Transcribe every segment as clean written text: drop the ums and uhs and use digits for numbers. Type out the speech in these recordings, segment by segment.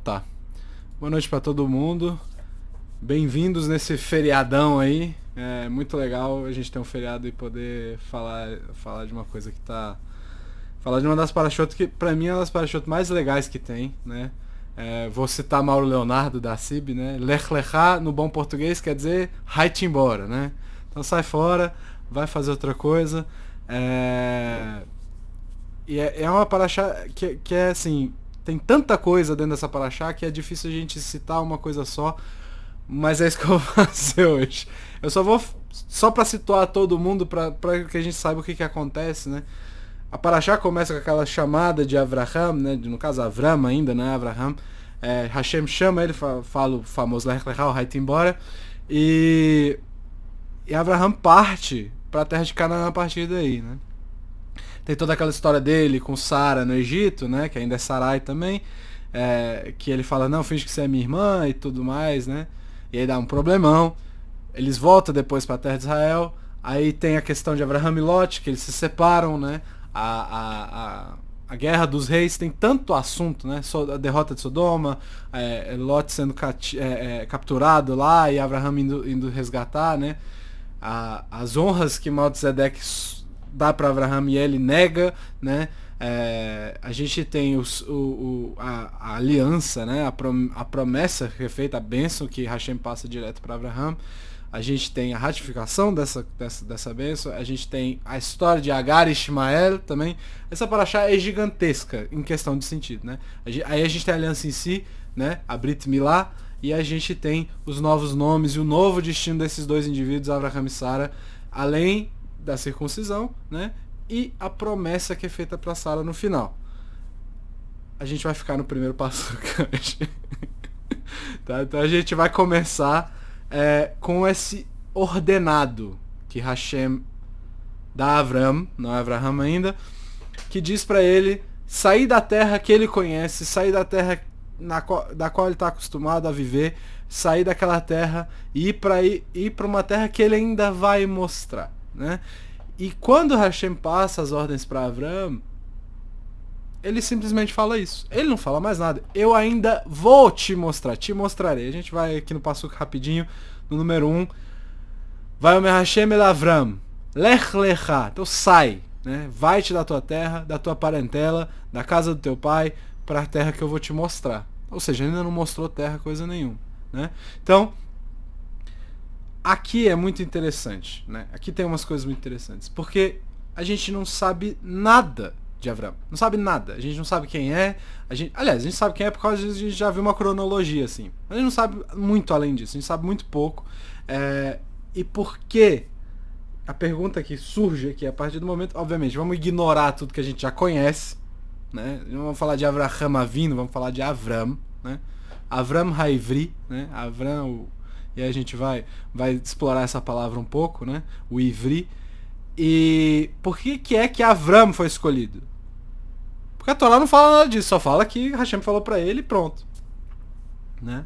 tá. Boa noite pra todo mundo. Bem-vindos nesse feriadão aí. É muito legal a gente ter um feriado e poder falar de uma coisa que tá... Falar de uma das parachutes que pra mim é uma das parachutes mais legais que tem, né? Vou citar Mauro Leonardo da CIB, né? Lech Lechá, no bom português, quer dizer vai-te embora, né? Então sai fora, vai fazer outra coisa. E é uma paraxá que é assim... Tem tanta coisa dentro dessa paraxá que é difícil a gente citar uma coisa só. Mas é isso que eu vou fazer hoje. Eu só pra situar todo mundo, pra que a gente saiba o que acontece, né? A paraxá começa com aquela chamada de Avraham, né? No caso Avram ainda, né? Avraham. Hashem chama ele, fala o famoso Lech Lechá, vai-te embora. E Avraham parte pra terra de Canaã a partir daí, né? Tem toda aquela história dele com Sara no Egito, né? Que ainda é Sarai também. Que ele fala, não, finge que você é minha irmã e tudo mais, né? E aí dá um problemão. Eles voltam depois para a terra de Israel. Aí tem a questão de Avraham e Lot, que eles se separam, né? A guerra dos reis tem tanto assunto, né? A derrota de Sodoma, Lot sendo capturado lá e Avraham indo resgatar, né? As honras que Melquisedeque dá para Avraham e ele nega, né? A gente tem a aliança, né? A promessa que é feita, a bênção que Hashem passa direto para Avraham. A gente tem a ratificação dessa bênção. A gente tem a história de Agar e Ismael também. Essa paraxá é gigantesca em questão de sentido, né? Aí a gente tem a aliança em si, né? A Brit Milá. E a gente tem os novos nomes e o novo destino desses dois indivíduos, Avraham e Sara, além da circuncisão, né? E a promessa que é feita para Sara no final. A gente vai ficar no primeiro passo hoje. Tá? Então a gente vai começar com esse ordenado que Hashem dá a Avram, não é Avraham ainda, que diz para ele sair da terra que ele conhece, sair da terra da qual ele está acostumado a viver, sair daquela terra e ir para uma terra que ele ainda vai mostrar, né? E quando Hashem passa as ordens para Avram, ele simplesmente fala isso. Ele não fala mais nada. Eu ainda vou te mostrar, te mostrarei. A gente vai aqui no passo rapidinho, no número 1. Vai o Hashem el Avram, Lech Lechá. Então sai, né? Vai-te da tua terra, da tua parentela, da casa do teu pai, para a terra que eu vou te mostrar. Ou seja, ainda não mostrou terra coisa nenhuma, né? Então, aqui é muito interessante, né? Aqui tem umas coisas muito interessantes, porque a gente não sabe nada de Avram. Não sabe nada. A gente não sabe quem é. Aliás, a gente sabe quem é por causa de a gente já viu uma cronologia, assim. Mas a gente não sabe muito além disso. A gente sabe muito pouco. E por quê? A pergunta que surge aqui, a partir do momento... Obviamente, vamos ignorar tudo que a gente já conhece, né? Não vamos falar de Avraham Avinu, vamos falar de Avram, né? Avram Haivri, né? Avram... E aí a gente vai explorar essa palavra um pouco, né? O Ivri. E por que é que Avram foi escolhido? Porque a Torá não fala nada disso, só fala que Hashem falou pra ele e pronto, né?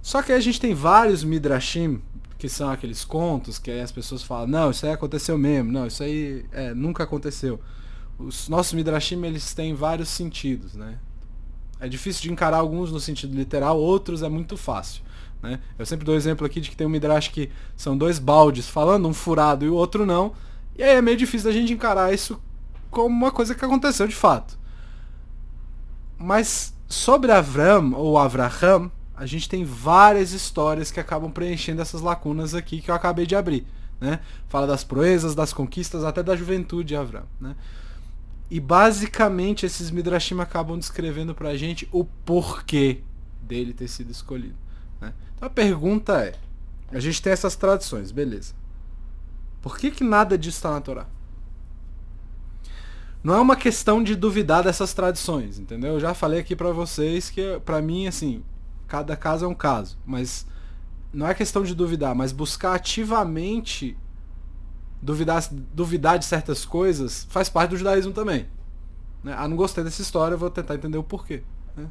Só que aí a gente tem vários midrashim, que são aqueles contos que aí as pessoas falam, não, isso aí aconteceu mesmo, não, isso aí nunca aconteceu. Os nossos midrashim, eles têm vários sentidos, né? É difícil de encarar alguns no sentido literal, outros é muito fácil, né? Eu sempre dou exemplo aqui de que tem um midrash que são dois baldes falando, um furado e o outro não, e aí é meio difícil da gente encarar isso como uma coisa que aconteceu de fato. Mas sobre Avram ou Avraham, a gente tem várias histórias que acabam preenchendo essas lacunas aqui que eu acabei de abrir, né? Fala das proezas, das conquistas, até da juventude de Avram, né? E basicamente esses midrashim acabam descrevendo pra gente o porquê dele ter sido escolhido, né? Então a pergunta é, a gente tem essas tradições, beleza. Por que nada disso está na Torá? Não é uma questão de duvidar dessas tradições, entendeu? Eu já falei aqui pra vocês que, pra mim, assim, cada caso é um caso. Mas não é questão de duvidar, mas buscar ativamente duvidar de certas coisas faz parte do judaísmo também, né? Não gostei dessa história, eu vou tentar entender o porquê, né?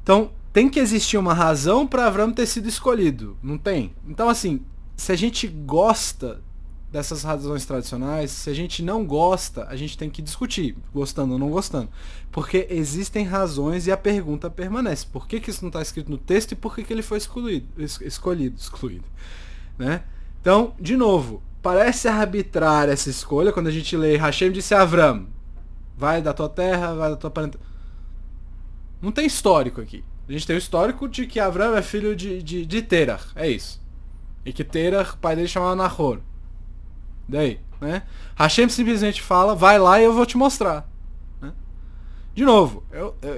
Então, tem que existir uma razão para Avram ter sido escolhido. Não tem? Então, assim, se a gente gosta dessas razões tradicionais, se a gente não gosta, a gente tem que discutir, gostando ou não gostando. Porque existem razões e a pergunta permanece. Por que isso não está escrito no texto e por que ele foi excluído, né? Então, de novo, parece arbitrária essa escolha quando a gente lê Hashem disse a Avram, vai da tua terra, vai da tua parentela. Não tem histórico aqui. A gente tem o histórico de que Avram é filho de Terach, é isso. E que Terach, o pai dele chamava Nahor. Daí, né? Hashem simplesmente fala, vai lá e eu vou te mostrar. Né? De novo,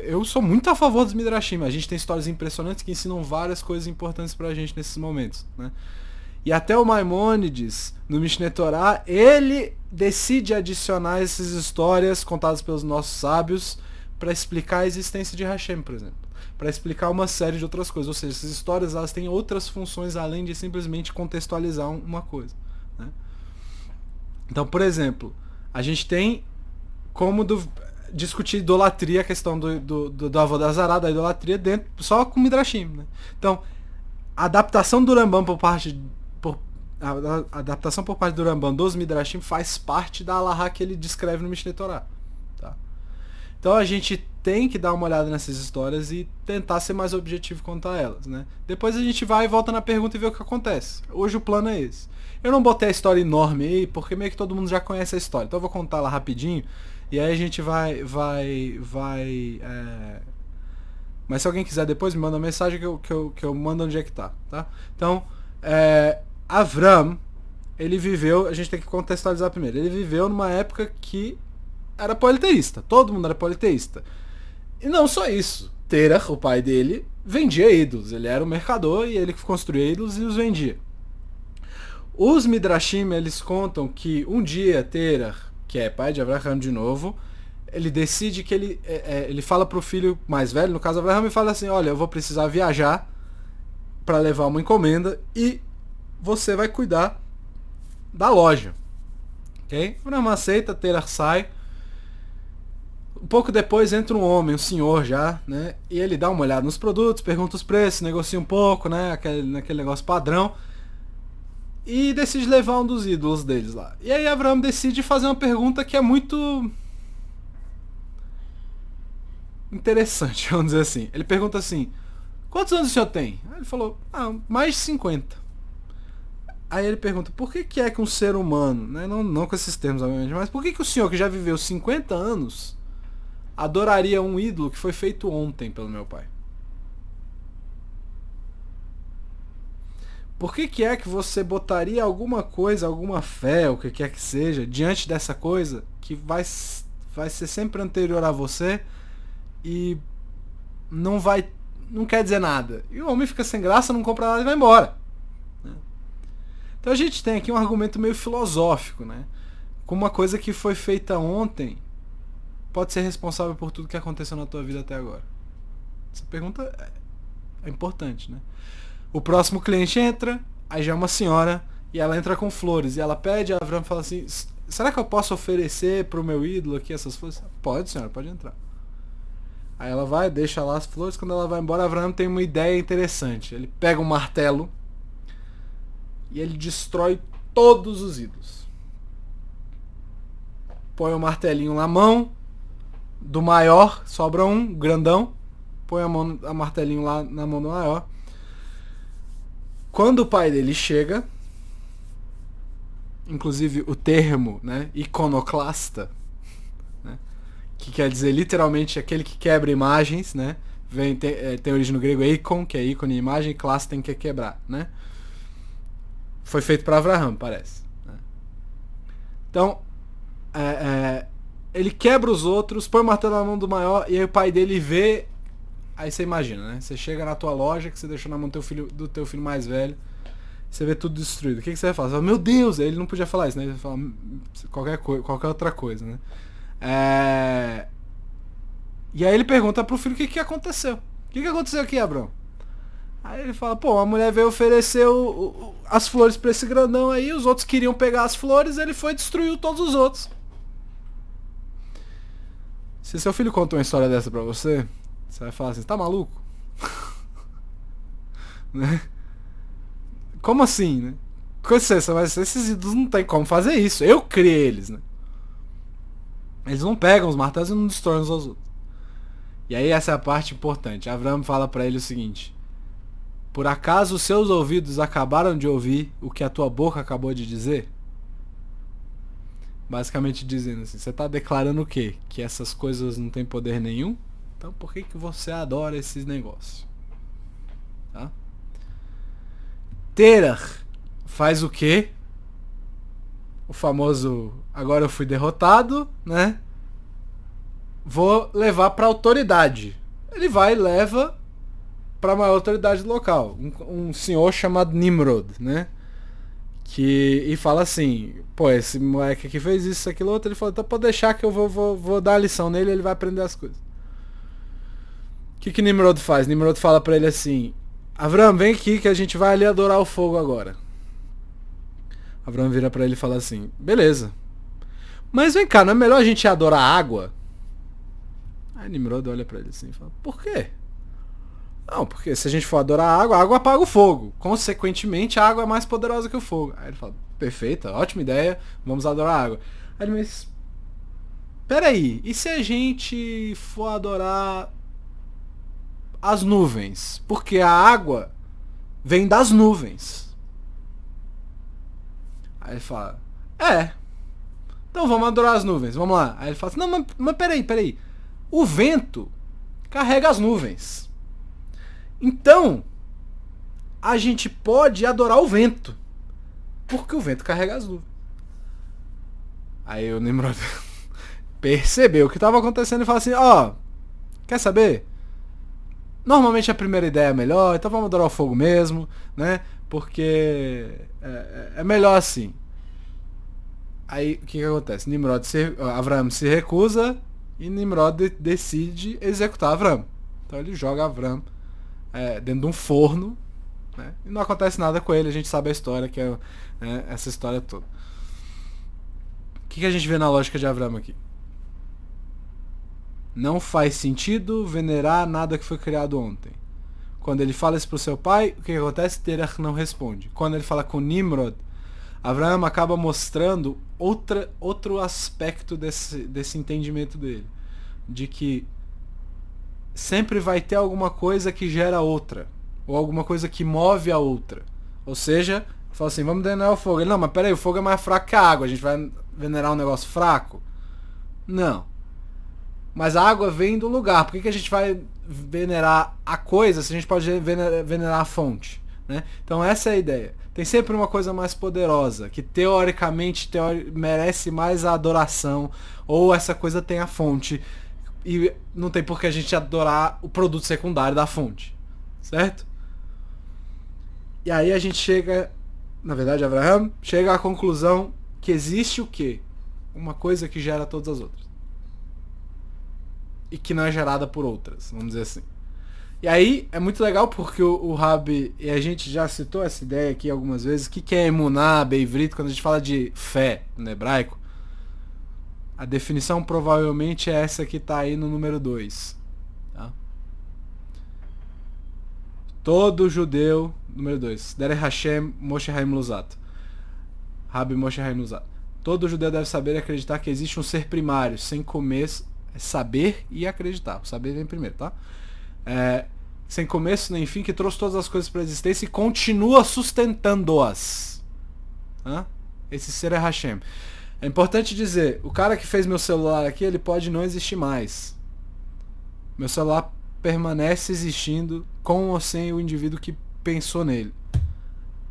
eu sou muito a favor dos Midrashim. A gente tem histórias impressionantes que ensinam várias coisas importantes pra gente nesses momentos. Né? E até o Maimônides, no Mishneh Torah, ele decide adicionar essas histórias contadas pelos nossos sábios para explicar a existência de Hashem, por exemplo. Para explicar uma série de outras coisas. Ou seja, essas histórias elas têm outras funções além de simplesmente contextualizar uma coisa. Né? Então, por exemplo, a gente tem como discutir idolatria, a questão do Avodazará, da idolatria, dentro, só com Midrashim. Né? Então, a adaptação do Rambam a adaptação por parte do Rambam dos Midrashim faz parte da Alahá que ele descreve no Mishneh Torah. Tá? Então a gente tem que dar uma olhada nessas histórias e tentar ser mais objetivo quanto a elas. Né? Depois a gente vai e volta na pergunta e vê o que acontece. Hoje o plano é esse. Eu não botei a história enorme aí, porque meio que todo mundo já conhece a história. Então eu vou contar ela rapidinho, e aí a gente vai... Mas se alguém quiser depois, me manda uma mensagem que eu mando onde é que tá? Então, Avram, ele viveu... A gente tem que contextualizar primeiro. Ele viveu numa época que era politeísta. Todo mundo era politeísta. E não só isso. Terach, o pai dele, vendia ídolos. Ele era um mercador e ele construía ídolos e os vendia. Os Midrashim, eles contam que um dia Terach, que é pai de Abraham de novo, ele decide que ele fala pro filho mais velho, no caso Abraham, e fala assim, olha, eu vou precisar viajar para levar uma encomenda e você vai cuidar da loja. Ok? Abraham aceita, Terach sai. Um pouco depois entra um homem, um senhor já, né? E ele dá uma olhada nos produtos, pergunta os preços, negocia um pouco, né? Aquele negócio padrão. E decide levar um dos ídolos deles lá. E aí Abraham decide fazer uma pergunta que é muito interessante, vamos dizer assim. Ele pergunta assim, quantos anos o senhor tem? Aí ele falou, mais de 50. Aí ele pergunta, por que é que um ser humano, né, não com esses termos obviamente, mas por que o senhor que já viveu 50 anos adoraria um ídolo que foi feito ontem pelo meu pai? Por que é que você botaria alguma coisa, alguma fé, o que quer que seja, diante dessa coisa que vai ser sempre anterior a você e não quer dizer nada? E o homem fica sem graça, não compra nada e vai embora. Né? Então a gente tem aqui um argumento meio filosófico, né? Como uma coisa que foi feita ontem pode ser responsável por tudo que aconteceu na tua vida até agora. Essa pergunta é importante, né? O próximo cliente entra, aí já é uma senhora, e ela entra com flores, e ela pede, a Avram fala assim, será que eu posso oferecer pro meu ídolo aqui essas flores? Pode, senhora, pode entrar. Aí ela vai, deixa lá as flores, quando ela vai embora, Avram tem uma ideia interessante. Ele pega um martelo, e ele destrói todos os ídolos. Põe o martelinho na mão do maior, sobra um, grandão, põe a martelinho lá na mão do maior. Quando o pai dele chega, inclusive o termo, né, iconoclasta, né, que quer dizer literalmente aquele que quebra imagens, né, tem origem no grego eikon, que é ícone, imagem, e clasta tem que quebrar, né. Foi feito para Abraham, parece. Né. Então, ele quebra os outros, põe o martelo na mão do maior, e aí o pai dele vê. Aí você imagina, né? Você chega na tua loja que você deixou na mão do teu filho mais velho, você vê tudo destruído. O que você vai falar? Você fala, meu Deus! Aí ele não podia falar isso, né? Ele fala qualquer outra coisa, né? E aí ele pergunta pro filho o que aconteceu. O que aconteceu aqui, Abrão? Aí ele fala, pô, a mulher veio oferecer as flores pra esse grandão aí, os outros queriam pegar as flores, ele foi e destruiu todos os outros. Se seu filho conta uma história dessa pra você, você vai falar assim, tá maluco? Né? Como assim, né? Com licença, mas esses ídolos não tem como fazer isso. Eu criei eles, né? Eles não pegam os martelos e não destroem os outros. E aí essa é a parte importante. Avram fala pra ele o seguinte: por acaso os seus ouvidos acabaram de ouvir o que a tua boca acabou de dizer? Basicamente dizendo assim, você tá declarando o quê? Que essas coisas não têm poder nenhum? Então por que você adora esses negócios? Tá? Terach faz o quê? O famoso, agora eu fui derrotado, né? Vou levar pra autoridade. Ele vai e leva pra maior autoridade local. Um senhor chamado Nimrod, né? E fala assim, pô, esse moleque aqui fez isso, aquilo, outro. Ele falou, então pode deixar que eu vou dar a lição nele, ele vai aprender as coisas. O que Nimrod faz? Nimrod fala pra ele assim, Avram, vem aqui que a gente vai ali adorar o fogo agora. Avram vira pra ele e fala assim, beleza. Mas vem cá, não é melhor a gente adorar a água? Aí Nimrod olha pra ele assim e fala, por quê? Não, porque se a gente for adorar a água apaga o fogo. Consequentemente, a água é mais poderosa que o fogo. Aí ele fala, perfeita, ótima ideia, vamos adorar a água. Aí ele, mas... peraí, e se a gente for adorar as nuvens? Porque a água vem das nuvens. Aí ele fala, então vamos adorar as nuvens, vamos lá. Aí ele fala assim, não, mas peraí. O vento carrega as nuvens. Então, a gente pode adorar o vento. Porque o vento carrega as nuvens. Aí o Nimrod percebeu o que estava acontecendo e falou assim, quer saber? Normalmente a primeira ideia é melhor, então vamos adorar o fogo mesmo, né? Porque é melhor assim. Aí o que acontece? Avram se recusa e Nimrod decide executar Avram. Então ele joga Avram dentro de um forno, né? E não acontece nada com ele, a gente sabe a história, que é essa história toda. O que a gente vê na lógica de Avram aqui? Não faz sentido venerar nada que foi criado ontem. Quando ele fala isso pro seu pai, o que acontece? Terach não responde. Quando ele fala com Nimrod, Avram acaba mostrando outro aspecto desse entendimento dele. De que sempre vai ter alguma coisa que gera outra. Ou alguma coisa que move a outra. Ou seja, fala assim, vamos venerar o fogo. Ele, não, mas peraí, o fogo é mais fraco que a água. A gente vai venerar um negócio fraco? Não. Mas a água vem do lugar. Por que a gente vai venerar a coisa se a gente pode venerar a fonte? Né? Então essa é a ideia. Tem sempre uma coisa mais poderosa, que teoricamente merece mais a adoração, ou essa coisa tem a fonte, e não tem por que a gente adorar o produto secundário da fonte. Certo? E aí a gente chega, na verdade, Abraham chega à conclusão que existe o quê? Uma coisa que gera todas as outras. E que não é gerada por outras, vamos dizer assim. E aí é muito legal porque o Rabi, e a gente já citou essa ideia aqui algumas vezes, o que é emuná, beivrit, quando a gente fala de fé no hebraico? A definição provavelmente é essa que está aí no número 2. Tá? Todo judeu, número 2, Derech Hashem Moshe Haim Luzzat. Rabi Moshe Haim Luzzat. Todo judeu deve saber e acreditar que existe um ser primário, sem começo, saber e acreditar. O saber vem primeiro, tá? Sem começo nem fim, que trouxe todas as coisas para a existência e continua sustentando-as. Esse ser é Hashem. É importante dizer, o cara que fez meu celular aqui, ele pode não existir mais. Meu celular permanece existindo com ou sem o indivíduo que pensou nele.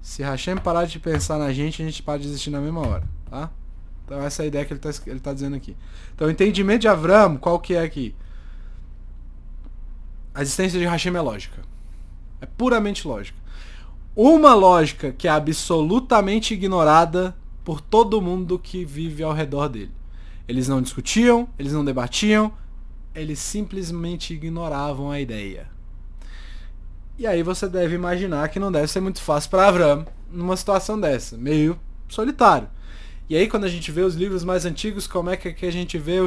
Se Hashem parar de pensar na gente, a gente para de existir na mesma hora, tá? Então essa é a ideia que ele tá dizendo aqui. Então o entendimento de Avram, qual que é aqui? A existência de Hashem é lógica. É puramente lógica. Uma lógica que é absolutamente ignorada por todo mundo que vive ao redor dele. Eles não discutiam, eles não debatiam, eles simplesmente ignoravam a ideia. E aí você deve imaginar que não deve ser muito fácil para Avram numa situação dessa, meio solitário. E aí quando a gente vê os livros mais antigos, como é que a gente vê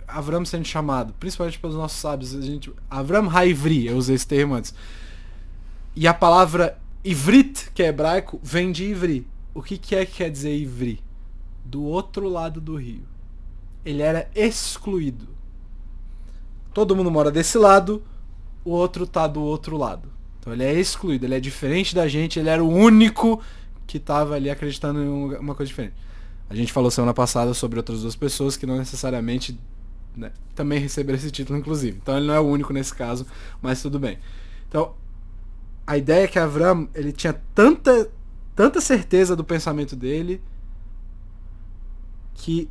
Avram sendo chamado? Principalmente pelos nossos sábios. Avram Haivri, eu usei esse termo antes. E a palavra Ivrit, que é hebraico, vem de Ivri. o que quer dizer Ivri? Do outro lado do rio. Ele era excluído. Todo mundo mora desse lado, o outro tá do outro lado. Então ele é excluído, ele é diferente da gente, ele era o único que tava ali acreditando em uma coisa diferente. A gente falou semana passada sobre outras duas pessoas que não necessariamente, né, também receberam esse título, inclusive. Então ele não é o único nesse caso, mas tudo bem. Então, a ideia é que Avram, ele tinha tanta certeza do pensamento dele que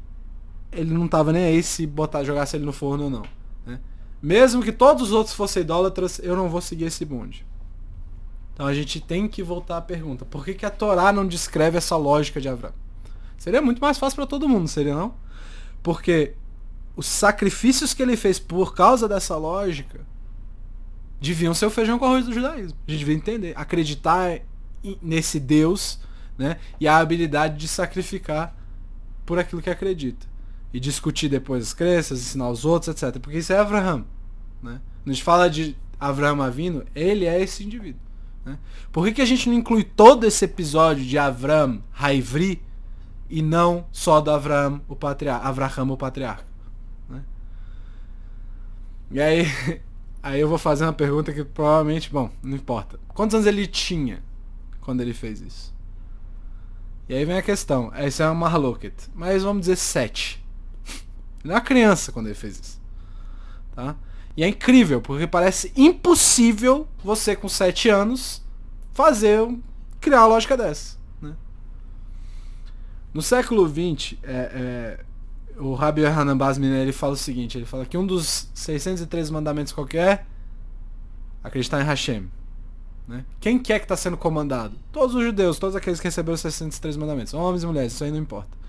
ele não tava nem aí se jogasse ele no forno ou não, né? Mesmo que todos os outros fossem idólatras, eu não vou seguir esse bonde. Então a gente tem que voltar à pergunta: por que a Torá não descreve essa lógica de Avram? Seria muito mais fácil para todo mundo, seria não? Porque os sacrifícios que ele fez por causa dessa lógica deviam ser o feijão com arroz do judaísmo. A gente devia entender, acreditar nesse Deus, né, e a habilidade de sacrificar por aquilo que acredita. E discutir depois as crenças, ensinar os outros, etc. Porque isso é Avraham, né? Quando a gente fala de Avraham Avinu, ele é esse indivíduo, né? Por que a gente não inclui todo esse episódio de Avram Haivri e não só do Avraham o patriarca, né? E aí eu vou fazer uma pergunta que provavelmente, bom, não importa. Quantos anos ele tinha quando ele fez isso? E aí vem a questão, essa é uma marloquet, mas vamos dizer 7. Ele é uma criança quando ele fez isso, tá? E é incrível, porque parece impossível você com 7 anos criar uma lógica dessa, né? No século XX, o Rabbi Yohanan Basmin, ele fala o seguinte, ele fala que um dos 613 mandamentos qualquer é acreditar em Hashem, né? Quem que está sendo comandado? Todos os judeus, todos aqueles que receberam os 613 mandamentos, homens e mulheres, isso aí não importa.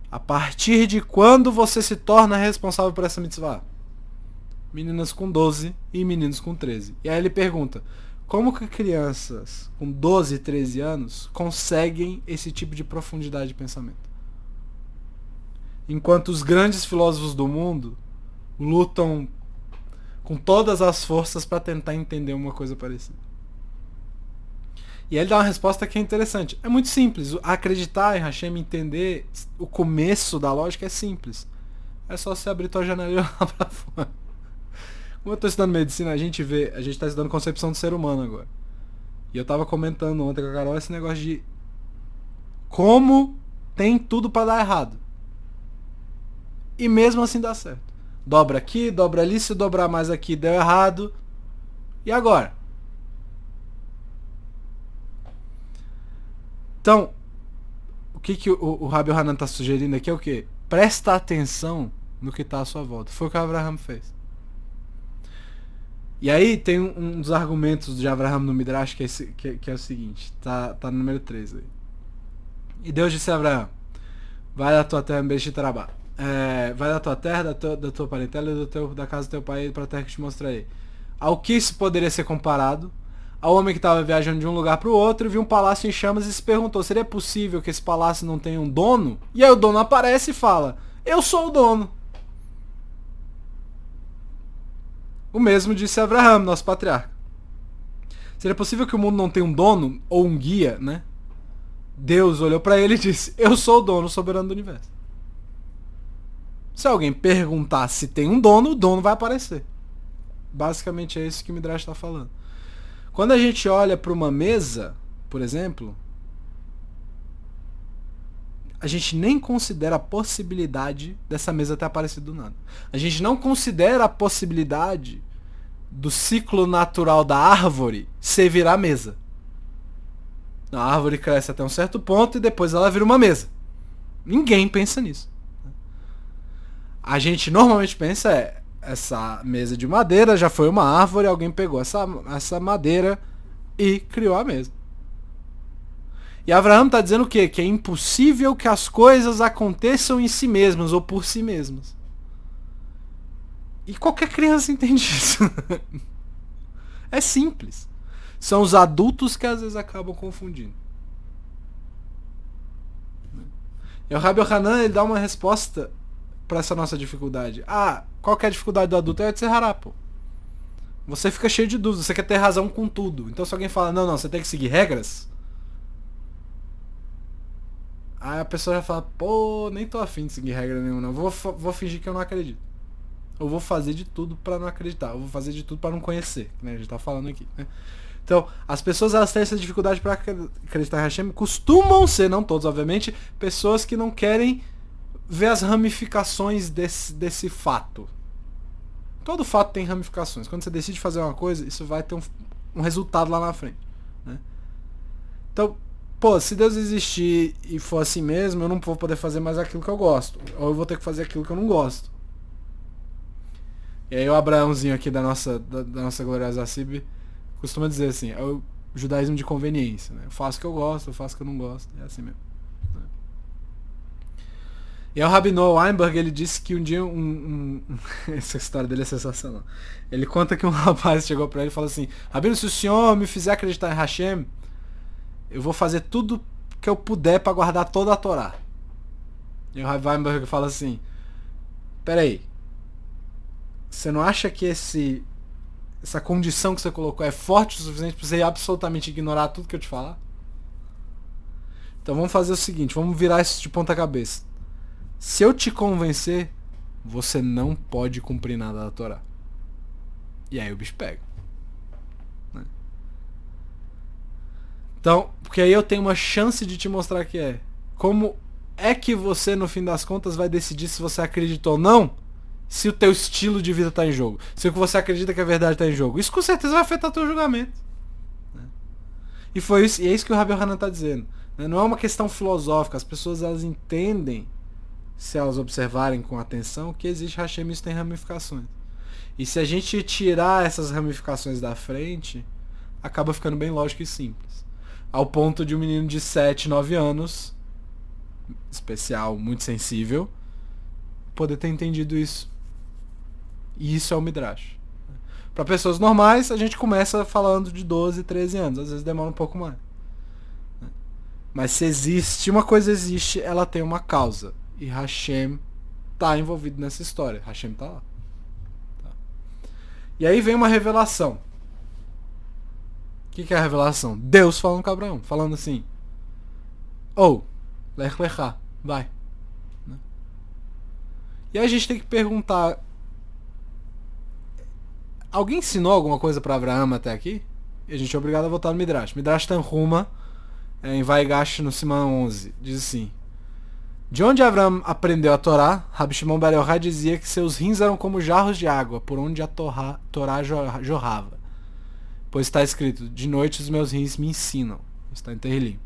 A partir de quando você se torna responsável por essa mitzvah? Meninas com 12 e meninos com 13. E aí ele pergunta, como que crianças com 12 e 13 anos conseguem esse tipo de profundidade de pensamento? Enquanto os grandes filósofos do mundo lutam com todas as forças para tentar entender uma coisa parecida. E ele dá uma resposta que é interessante. É muito simples. Acreditar em Hashem, entender o começo da lógica é simples. É só você abrir tua janela e olhar pra fora. Como eu tô estudando medicina, a gente tá estudando concepção do ser humano agora. E eu tava comentando ontem com a Carol esse negócio de como tem tudo para dar errado. E mesmo assim dá certo. Dobra aqui, dobra ali, se dobrar mais aqui deu errado. E agora? Então, o que o Rabbi Yohanan está sugerindo aqui é o quê? Presta atenção no que está à sua volta. Foi o que Avraham fez. E aí tem um dos argumentos de Avraham no Midrash que é o seguinte. Tá no número 3 aí. E Deus disse a Avraham, vai da tua terra, vai da tua terra, da tua parentela e da casa do teu pai para a terra que te mostrarei. Ao que isso poderia ser comparado? Ao homem que estava viajando de um lugar para o outro, viu um palácio em chamas e se perguntou, seria possível que esse palácio não tenha um dono? E aí o dono aparece e fala, eu sou o dono. O mesmo disse Avraham, nosso patriarca. Seria possível que o mundo não tenha um dono ou um guia, né? Deus olhou para ele e disse, eu sou o dono soberano do universo. Se alguém perguntar se tem um dono, o dono vai aparecer. Basicamente é isso que o Midrash está falando. Quando a gente olha para uma mesa, por exemplo, a gente nem considera a possibilidade dessa mesa ter aparecido do nada. A gente não considera a possibilidade do ciclo natural da árvore ser virar mesa. A árvore cresce até um certo ponto e depois ela vira uma mesa. Ninguém pensa nisso. A gente normalmente pensa essa mesa de madeira já foi uma árvore, alguém pegou essa madeira e criou a mesa. E Avraham está dizendo o quê? Que é impossível que as coisas aconteçam em si mesmas ou por si mesmas. E qualquer criança entende isso. É simples. São os adultos que às vezes acabam confundindo. E o Rabbi Yohanan, ele dá uma resposta para essa nossa dificuldade. Qual que é a dificuldade do adulto? É de ser hará, pô. Você fica cheio de dúvidas, você quer ter razão com tudo. Então se alguém fala, não, você tem que seguir regras, Aí a pessoa já fala, pô, nem tô afim de seguir regra nenhuma, não. Vou fingir que eu não acredito. Eu vou fazer de tudo pra não acreditar. Eu vou fazer de tudo pra não conhecer, né? A gente tá falando aqui, né? Então, as pessoas elas têm essa dificuldade pra acreditar em Hashem. Costumam ser, não todos, obviamente, pessoas que não querem ver as ramificações desse fato. Todo fato tem ramificações. Quando você decide fazer uma coisa, isso vai ter um resultado lá na frente, né? Então, pô, se Deus existir e for assim mesmo, eu não vou poder fazer mais aquilo que eu gosto. Ou eu vou ter que fazer aquilo que eu não gosto. E aí o Abraãozinho aqui da nossa gloriosa Cib costuma dizer assim, é o judaísmo de conveniência, né? Eu faço o que eu gosto, eu faço o que eu não gosto. É assim mesmo. Né? E aí o Rabbi Noah Weinberg, ele disse que um dia essa história dele é sensacional. Ele conta que um rapaz chegou pra ele e falou assim, Rabino, se o senhor me fizer acreditar em Hashem, eu vou fazer tudo que eu puder pra guardar toda a Torá. E o Rabbi Weinberg fala assim, peraí, você não acha que essa condição que você colocou é forte o suficiente pra você absolutamente ignorar tudo que eu te falar? Então vamos fazer o seguinte, vamos virar isso de ponta cabeça. Se eu te convencer, você não pode cumprir nada da Torá. E aí o bicho pega. Né? Então, porque aí eu tenho uma chance de te mostrar que é. Como é que você, no fim das contas, vai decidir se você acredita ou não? Se o teu estilo de vida está em jogo. Se o que você acredita que a verdade está em jogo. Isso com certeza vai afetar o teu julgamento. Né? E foi isso, e é isso que o Rabbi Hanan está dizendo. Né? Não é uma questão filosófica. As pessoas elas entendem, se elas observarem com atenção, que existe Hashem e isso tem ramificações. E se a gente tirar essas ramificações da frente, acaba ficando bem lógico e simples. Ao ponto de um menino de 7, 9 anos, especial, muito sensível, poder ter entendido isso. E isso é o Midrash. Para pessoas normais, a gente começa falando de 12, 13 anos. Às vezes demora um pouco mais. Mas se existe, uma coisa existe, ela tem uma causa. E Hashem tá envolvido nessa história. Hashem tá lá. Tá. E aí vem uma revelação. O que é a revelação? Deus falando com Abraão. Falando assim. Lech Lechá. Vai. E aí a gente tem que perguntar, alguém ensinou alguma coisa para Abraão até aqui? E a gente é obrigado a voltar no Midrash. Midrash Tanhuma, em Vaigash, no Siman 11, diz assim, de onde Abraão aprendeu a Torá, Rabi Shimon Bar Yochai dizia que seus rins eram como jarros de água, por onde a Torá jorrava. Pois está escrito, de noite os meus rins me ensinam. Está em Terrilim.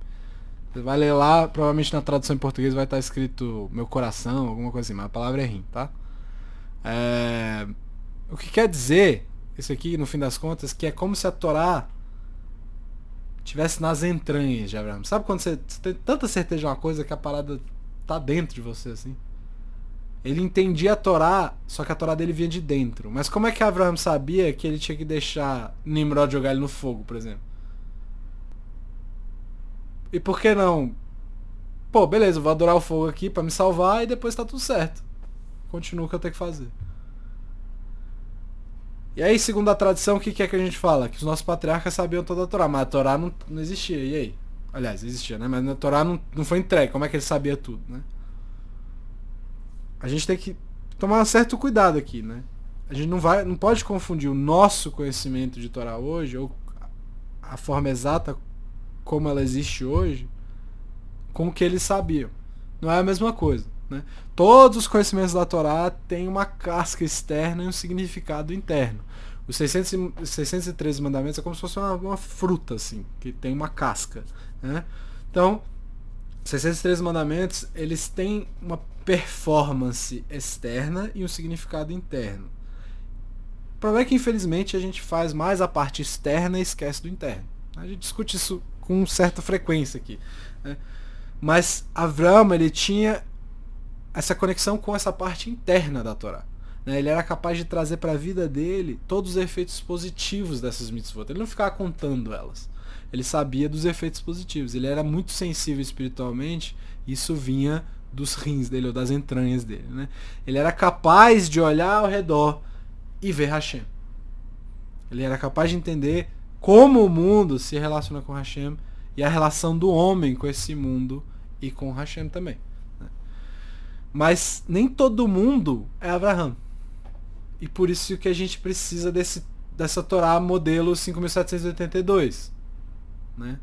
Você vai ler lá, provavelmente na tradução em português vai estar escrito meu coração, alguma coisa assim, mas a palavra é rim, tá? O que quer dizer, isso aqui, no fim das contas, que é como se a Torá estivesse nas entranhas de Abraão. Sabe quando você tem tanta certeza de uma coisa que a parada tá dentro de você, assim? Ele entendia a Torá, só que a Torá dele vinha de dentro. Mas como é que Abraão sabia que ele tinha que deixar Nimrod jogar ele no fogo, por exemplo? E por que não? Pô, beleza, eu vou adorar o fogo aqui pra me salvar e depois tá tudo certo. Continua o que eu tenho que fazer. E aí, segundo a tradição, o que é que a gente fala? Que os nossos patriarcas sabiam toda a Torá, mas a Torá não existia. E aí? Aliás, existia, né? Mas a Torá não foi entregue. Como é que ele sabia tudo, né? A gente tem que tomar um certo cuidado aqui, né? A gente não pode confundir o nosso conhecimento de Torá hoje, ou a forma exata como ela existe hoje, com o que eles sabiam. Não é a mesma coisa, né? Todos os conhecimentos da Torá têm uma casca externa e um significado interno. Os 613 mandamentos é como se fosse uma fruta, assim, que tem uma casca, né? Então, 613 mandamentos, eles têm uma performance externa e um significado interno. O problema é que, infelizmente, a gente faz mais a parte externa e esquece do interno. A gente discute isso com certa frequência aqui, né? Mas Avraham, ele tinha essa conexão com essa parte interna da Torá, né? Ele era capaz de trazer para a vida dele todos os efeitos positivos dessas mitzvot. Ele não ficava contando elas. Ele sabia dos efeitos positivos. Ele era muito sensível espiritualmente. Isso vinha dos rins dele, ou das entranhas dele, né? Ele era capaz de olhar ao redor e ver Hashem. Ele era capaz de entender como o mundo se relaciona com Hashem e a relação do homem com esse mundo e com Hashem também. Né? Mas nem todo mundo é Avraham. E por isso que a gente precisa dessa Torá modelo 5.782. Né?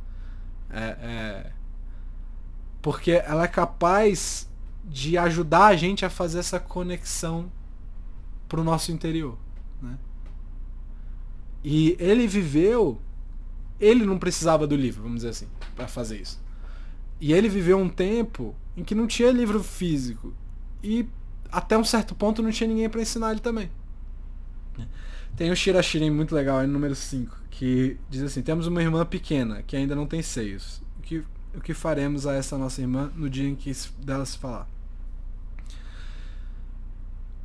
Porque ela é capaz de ajudar a gente a fazer essa conexão para o nosso interior. Né? E ele não precisava do livro, vamos dizer assim, para fazer isso. E ele viveu um tempo em que não tinha livro físico. E até um certo ponto não tinha ninguém para ensinar ele também. Tem o Shira Shirim muito legal, aí no número 5, que diz assim: temos uma irmã pequena, que ainda não tem seios. O que faremos a essa nossa irmã no dia em que dela se falar?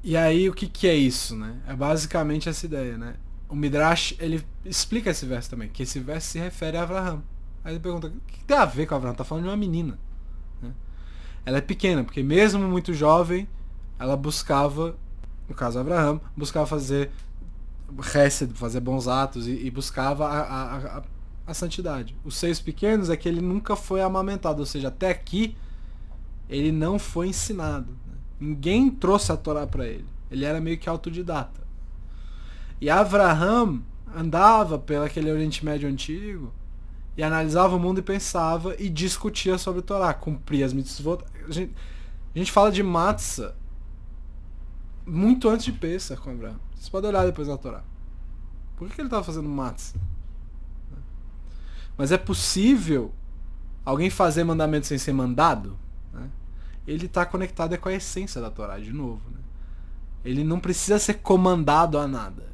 E aí o que é isso, né? É basicamente essa ideia, né? O Midrash, ele explica esse verso também, que esse verso se refere a Avraham. Aí ele pergunta: o que tem a ver com Avraham? Tá falando de uma menina. Né? Ela é pequena, porque mesmo muito jovem, ela buscava, no caso Avraham, buscava fazer Hesed, fazer bons atos e buscava a santidade. Os seios pequenos é que ele nunca foi amamentado, ou seja, até aqui ele não foi ensinado. Né? Ninguém trouxe a Torá para ele. Ele era meio que autodidata. E Avraham andava pelo aquele Oriente Médio antigo e analisava o mundo e pensava e discutia sobre a Torá, cumpria as mitzvot. A gente fala de matzah muito antes de Pesach com Avraham. Vocês podem olhar depois na Torá. Por que ele estava fazendo matzah? Mas é possível alguém fazer mandamento sem ser mandado? Né? Ele está conectado com a essência da Torá, de novo. Né? Ele não precisa ser comandado a nada.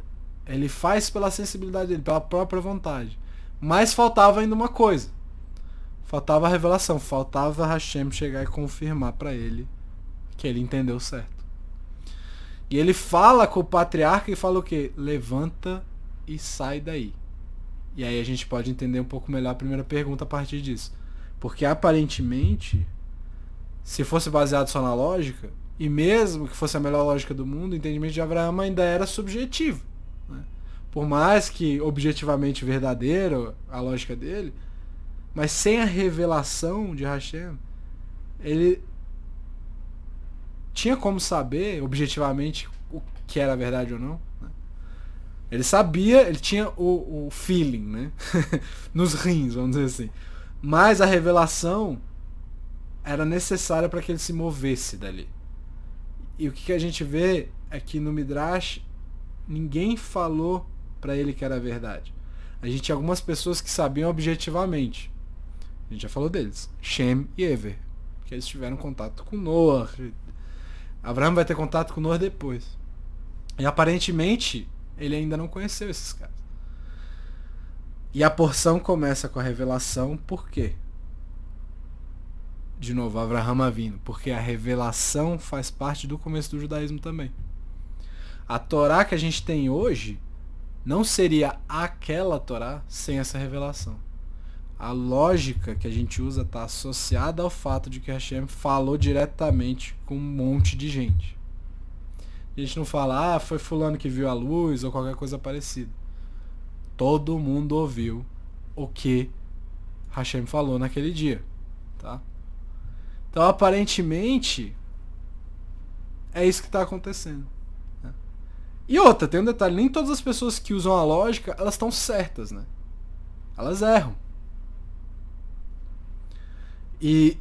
Ele faz pela sensibilidade dele, pela própria vontade. Mas faltava ainda uma coisa. Faltava a revelação. Faltava Hashem chegar e confirmar para ele que ele entendeu certo. E ele fala com o patriarca e fala o quê? Levanta e sai daí. E aí a gente pode entender um pouco melhor a primeira pergunta a partir disso. Porque aparentemente, se fosse baseado só na lógica, e mesmo que fosse a melhor lógica do mundo, o entendimento de Avraham ainda era subjetivo. Né? Por mais que objetivamente verdadeiro a lógica dele, mas sem a revelação de Hashem, ele tinha como saber objetivamente o que era verdade ou não. Né? Ele sabia, ele tinha o feeling, né? Nos rins, vamos dizer assim. Mas a revelação era necessária para que ele se movesse dali. E o que a gente vê é que no Midrash ninguém falou para ele que era verdade. A gente tinha algumas pessoas que sabiam objetivamente. A gente já falou deles. Shem e Ever. Que eles tiveram contato com Noah. Avraham vai ter contato com Noah depois. E aparentemente ele ainda não conheceu esses caras. E a porção começa com a revelação. Por quê? De novo, Avraham Avinu. Porque a revelação faz parte do começo do judaísmo também. A Torá que a gente tem hoje não seria aquela Torá sem essa revelação. A lógica que a gente usa está associada ao fato de que Hashem falou diretamente com um monte de gente. A gente não fala, foi fulano que viu a luz ou qualquer coisa parecida. Todo mundo ouviu o que Hashem falou naquele dia. Tá? Então, aparentemente, é isso que está acontecendo. Né? E outra, tem um detalhe, nem todas as pessoas que usam a lógica, elas estão certas, né? Elas erram. E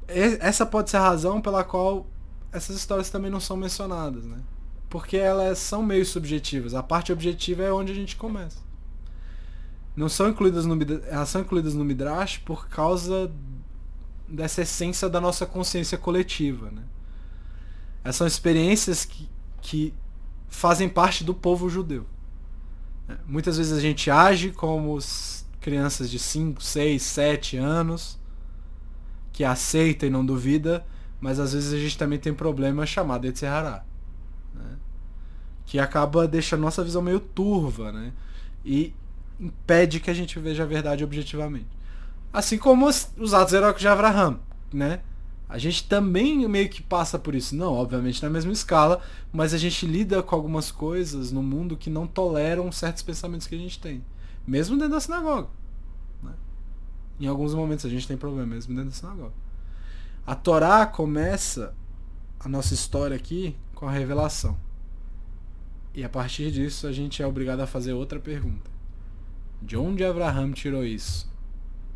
essa pode ser a razão pela qual essas histórias também não são mencionadas, né? Porque elas são meio subjetivas. A parte objetiva é onde a gente começa. Não são incluídas elas são incluídas no Midrash por causa dessa essência da nossa consciência coletiva, né? Essas são experiências que fazem parte do povo judeu. Muitas vezes a gente age como crianças de 5, 6, 7 anos que aceita e não duvida, mas às vezes a gente também tem problema chamado Yetzer Hará, né? Que acaba deixando a nossa visão meio turva, né? E impede que a gente veja a verdade objetivamente. Assim como os atos heróicos de Avraham, né? A gente também meio que passa por isso. Não, obviamente na mesma escala, mas a gente lida com algumas coisas no mundo que não toleram certos pensamentos que a gente tem. Mesmo dentro da sinagoga. Né? Em alguns momentos a gente tem problema mesmo dentro da sinagoga. A Torá começa a nossa história aqui com a revelação. E a partir disso a gente é obrigado a fazer outra pergunta. De onde Abraham tirou isso?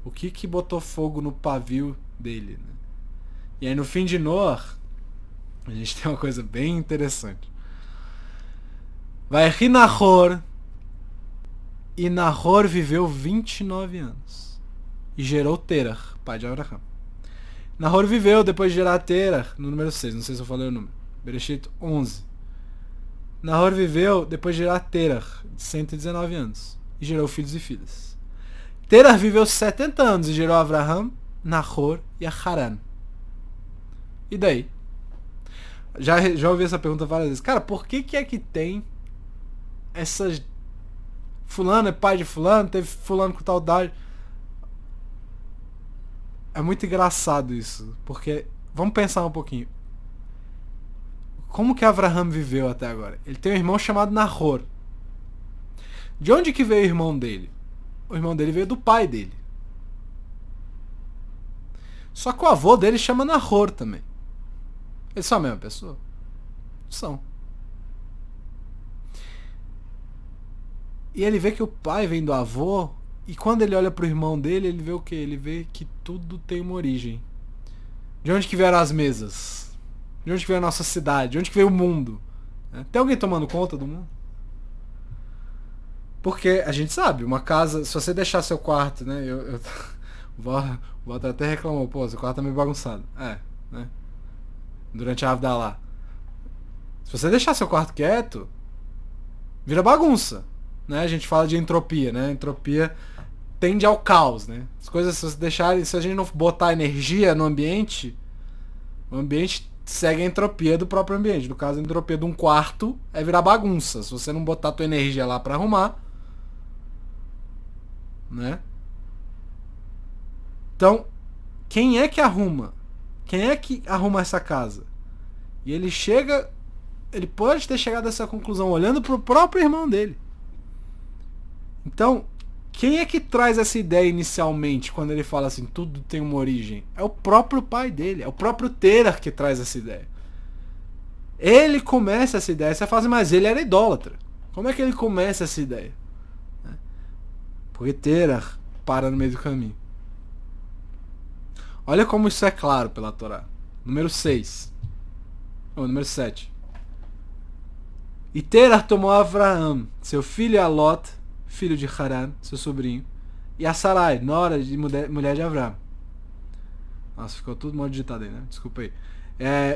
O que botou fogo no pavio dele? Né? E aí no fim de Noah, a gente tem uma coisa bem interessante. Vai rir Nahor. E Nahor viveu 29 anos. E gerou Terah, pai de Abraham. Nahor viveu depois de gerar Terah, no número 6, não sei se eu falei o número. Bereshit 11. Nahor viveu depois de gerar Terah, de 119 anos. E gerou filhos e filhas. Terah viveu 70 anos e gerou Abraham, Nahor e Haran. E daí? Já ouvi essa pergunta várias vezes. Cara, por que é que tem essas... Fulano é pai de fulano, teve fulano com tal idade. É muito engraçado isso. Porque, vamos pensar um pouquinho. Como que Abraham viveu até agora? Ele tem um irmão chamado Nahor. De onde que veio o irmão dele? O irmão dele veio do pai dele. Só que o avô dele chama Nahor também. Eles são a mesma pessoa? São. E ele vê que o pai vem do avô, e quando ele olha pro irmão dele, ele vê o quê? Ele vê que tudo tem uma origem. De onde que vieram as mesas? De onde que veio a nossa cidade? De onde que veio o mundo? Tem alguém tomando conta do mundo? Porque a gente sabe, uma casa, se você deixar seu quarto, né? O Walter até reclamou, pô, seu quarto tá meio bagunçado. Né? Durante a Havdalah. Se você deixar seu quarto quieto, vira bagunça. Né? A gente fala de entropia, né? Entropia tende ao caos, né? As coisas, se a gente não botar energia no ambiente, o ambiente segue a entropia do próprio ambiente. No caso, a entropia de um quarto é virar bagunça. Se você não botar a tua energia lá pra arrumar, né? Então, quem é que arruma? Quem é que arruma essa casa? E ele pode ter chegado a essa conclusão olhando pro próprio irmão dele. Então, quem é que traz essa ideia inicialmente, quando ele fala assim, tudo tem uma origem? É o próprio pai dele, é o próprio Terah que traz essa ideia. Ele começa essa ideia, você fala assim, mas ele era idólatra. Como é que ele começa essa ideia? Porque Terah para no meio do caminho. Olha como isso é claro pela Torá. Número 6. Ou número 7. E Terah tomou Avraham, seu filho Lot, filho de Haran, seu sobrinho, e a Sarai, nora de mulher de Avraham. Nossa, ficou tudo mal digitado aí, né? Desculpa aí.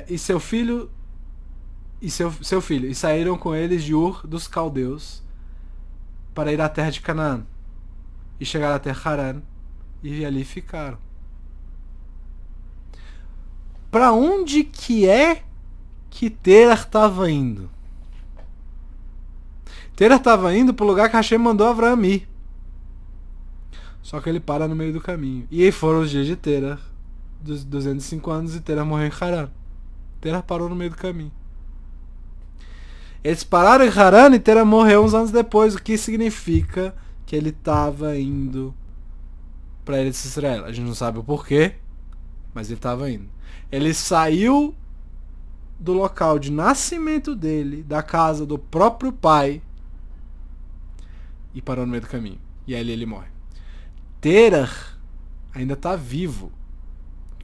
E seu filho e seu filho, e saíram com eles de Ur dos Caldeus para ir à terra de Canaã. E chegaram até Haran e ali ficaram. Para onde que é que Terah estava indo? Terah estava indo para o lugar que Hashem mandou Avraham ir. Só que ele para no meio do caminho. E aí foram os dias de Terah, dos 205 anos, e Terah morreu em Haran. Terah parou no meio do caminho. Eles pararam em Haran e Terah morreu uns anos depois, o que significa que ele estava indo para Eretz Israel. A gente não sabe o porquê, mas ele estava indo. Ele saiu do local de nascimento dele, da casa do próprio pai, e parou no meio do caminho. E aí ele morre. Terah ainda está vivo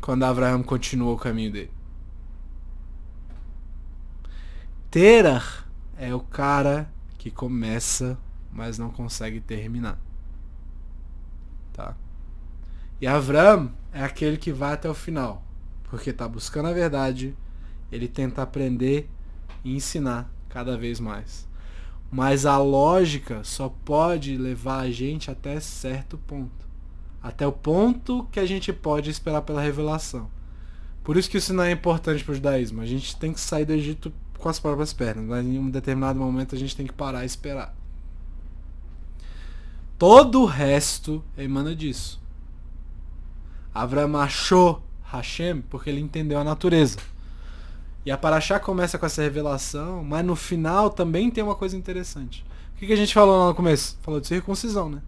quando Avraham continuou o caminho dele. Terah é o cara que começa, mas não consegue terminar. Tá? E Avraham é aquele que vai até o final, porque está buscando a verdade, ele tenta aprender e ensinar cada vez mais. Mas a lógica só pode levar a gente até certo ponto. Até o ponto que a gente pode esperar pela revelação. Por isso que isso não é importante para o judaísmo. A gente tem que sair do Egito com as próprias pernas. Mas em um determinado momento a gente tem que parar e esperar. Todo o resto emana disso. Avraham achou Hashem porque ele entendeu a natureza. E a Parashá começa com essa revelação, mas no final também tem uma coisa interessante. O que a gente falou lá no começo? Falou de circuncisão, né?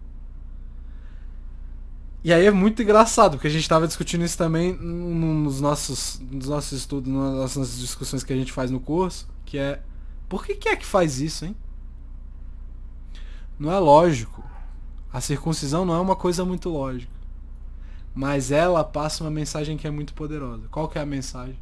E aí é muito engraçado, porque a gente tava discutindo isso também nos nossos estudos, nas nossas discussões que a gente faz no curso, que é, por que é que faz isso, hein? Não é lógico. A circuncisão não é uma coisa muito lógica. Mas ela passa uma mensagem que é muito poderosa. Qual que é a mensagem?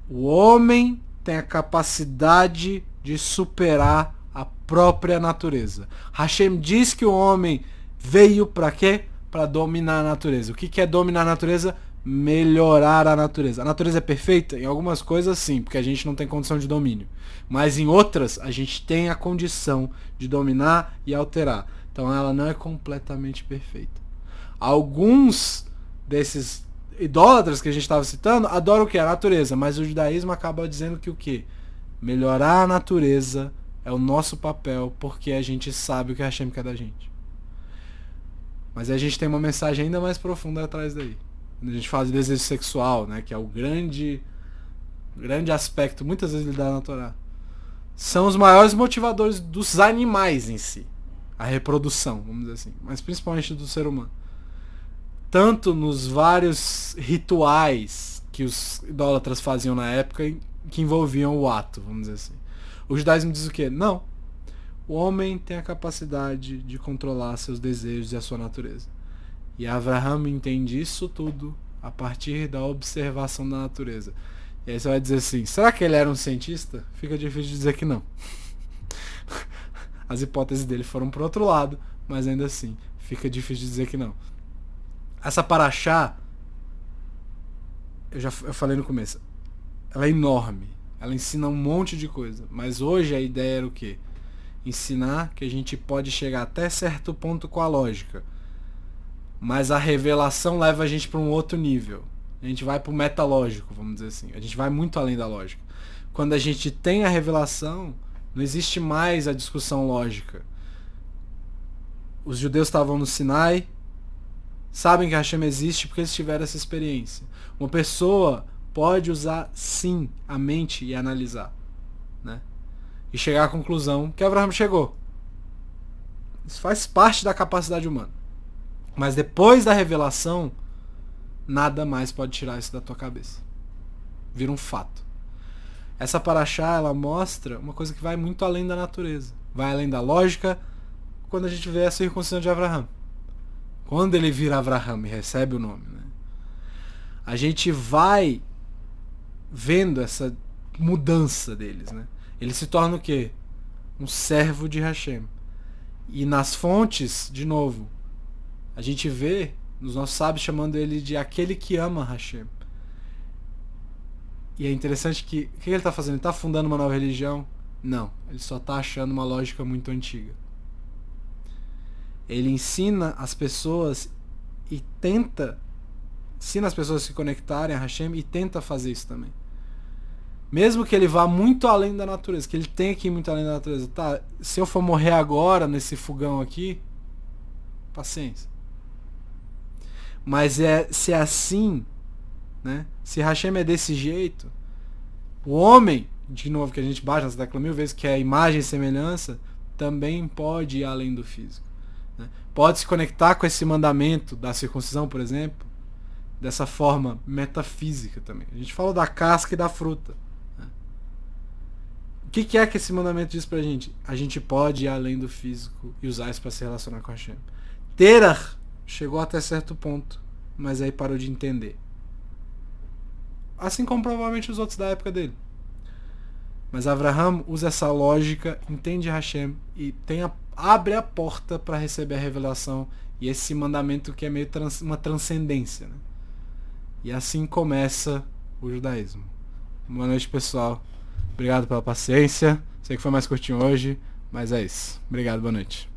O homem tem a capacidade de superar a própria natureza. Hashem diz que o homem veio para quê? Para dominar a natureza. O que é dominar a natureza? Melhorar a natureza. A natureza é perfeita? Em algumas coisas sim, porque a gente não tem condição de domínio. Mas em outras, a gente tem a condição de dominar e alterar. Então ela não é completamente perfeita. Alguns desses idólatras que a gente estava citando adoram o que? A natureza. Mas o judaísmo acaba dizendo que o quê? Melhorar a natureza é o nosso papel, porque a gente sabe o que Hashem quer da gente. Mas a gente tem uma mensagem ainda mais profunda atrás daí. Quando a gente fala de desejo sexual, né, que é o grande aspecto, muitas vezes lidado na Torá, são os maiores motivadores dos animais em si. A reprodução, vamos dizer assim. Mas principalmente do ser humano. Tanto nos vários rituais que os idólatras faziam na época que envolviam o ato, vamos dizer assim. O judaísmo diz o quê? Não. O homem tem a capacidade de controlar seus desejos e a sua natureza. E Avraham entende isso tudo a partir da observação da natureza. E aí você vai dizer assim, será que ele era um cientista? Fica difícil de dizer que não. As hipóteses dele foram pro outro lado, mas ainda assim, fica difícil de dizer que não. Essa paraxá, eu falei no começo, ela é enorme. Ela ensina um monte de coisa. Mas hoje a ideia era o quê? Ensinar que a gente pode chegar até certo ponto com a lógica. Mas a revelação leva a gente para um outro nível. A gente vai para o metalógico, vamos dizer assim. A gente vai muito além da lógica. Quando a gente tem a revelação, não existe mais a discussão lógica. Os judeus estavam no Sinai, sabem que Hashem existe porque eles tiveram essa experiência. Uma pessoa pode usar, sim, a mente e analisar, né? E chegar à conclusão que Abraham chegou. Isso faz parte da capacidade humana. Mas depois da revelação, nada mais pode tirar isso da tua cabeça. Vira um fato. Essa paraxá, ela mostra uma coisa que vai muito além da natureza. Vai além da lógica quando a gente vê a circuncisão de Abraham. Quando ele vira Abraham e recebe o nome, né? A gente vai vendo essa mudança deles, né? Ele se torna o quê? Um servo de Hashem. E nas fontes, de novo, a gente vê nos nossos sábios chamando ele de aquele que ama Hashem. E é interessante que o que ele está fazendo? Ele está fundando uma nova religião? Não. Ele só está achando uma lógica muito antiga. Ele ensina as pessoas e ensina as pessoas a se conectarem a Hashem e tenta fazer isso também. Mesmo que ele vá muito além da natureza, que ele tenha que ir muito além da natureza. Tá, se eu for morrer agora nesse fogão aqui, paciência. Mas se é assim, né? Se Hashem é desse jeito, o homem, de novo, que a gente bate nessa tecla 1000 vezes, que é imagem e semelhança, também pode ir além do físico. Né? Pode se conectar com esse mandamento da circuncisão, por exemplo, dessa forma metafísica também. A gente fala da casca e da fruta. Né? O que é que esse mandamento diz pra gente? A gente pode ir além do físico e usar isso para se relacionar com Hashem. Terach chegou até certo ponto, mas aí parou de entender. Assim como provavelmente os outros da época dele. Mas Avraham usa essa lógica, entende Hashem e abre a porta para receber a revelação e esse mandamento que é meio uma transcendência. Né? E assim começa o judaísmo. Boa noite, pessoal. Obrigado pela paciência. Sei que foi mais curtinho hoje, mas é isso. Obrigado, boa noite.